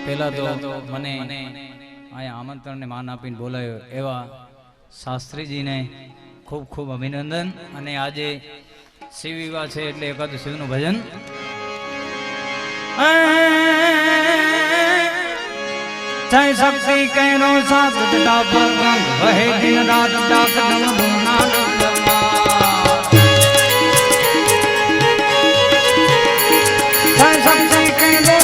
પહેલા તો મને અહીંયા આમંત્રણને માન આપીને બોલાયો એવા શાસ્ત્રીજીને ખૂબ ખૂબ અભિનંદન। અને આજે શિવ વિવાહ છે એટલે એકાદ શિવનું ભજન જય શક્તિ કેનો સાથ જટા પર વહે દિન રાત ડાક નમ ગુના જય શક્તિ કેનો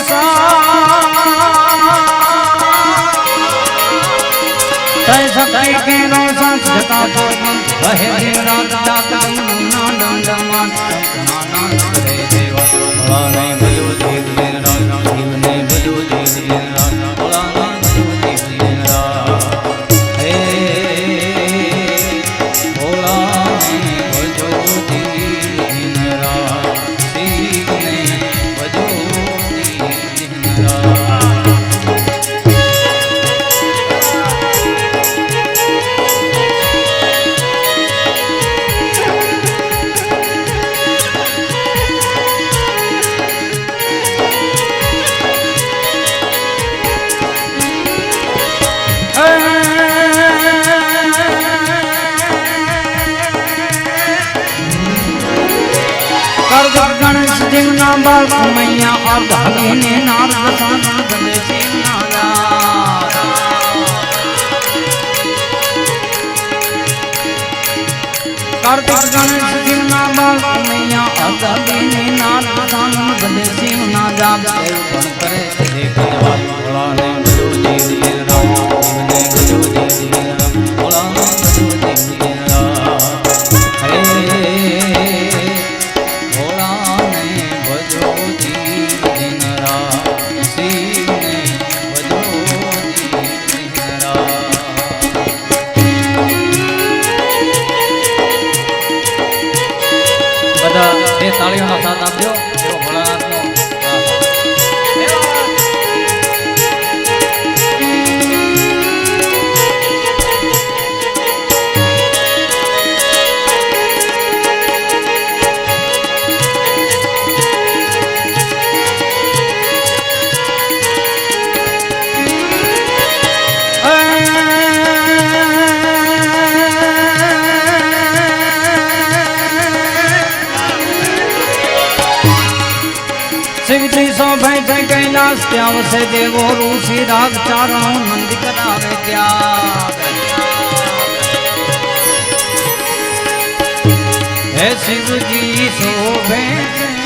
जय शक्ति के रोशन जता वहे दिन रात जागरण नाना जमान नाना करे देवा भोला ने भजो देव दिन रात शिव ने भजो देव दिन रात भोला ने भजो देव दिन रात हे भोला ने भजो देव दिन रात शिव ने भजो देव दिन रात। गणेश देव नाम बाल मैया और भागी ने नारद साधन बने शिव नारा कार्तिक गणेश देव नाम बाल मैया और भागी ने नारद साधन बने शिव नारा देव गण करे देख जवान भोला ने भजो देव दिन रात शिव ने भजो देव दिन रात भोला ने भजो देव दिन रात हे तालियों साथ आप दो भोलानाथ शिवजी सो भय कैलाश त्याग से देवो ऋषि राग चारण नंदी करावे त्याग हे शिवजी सो भय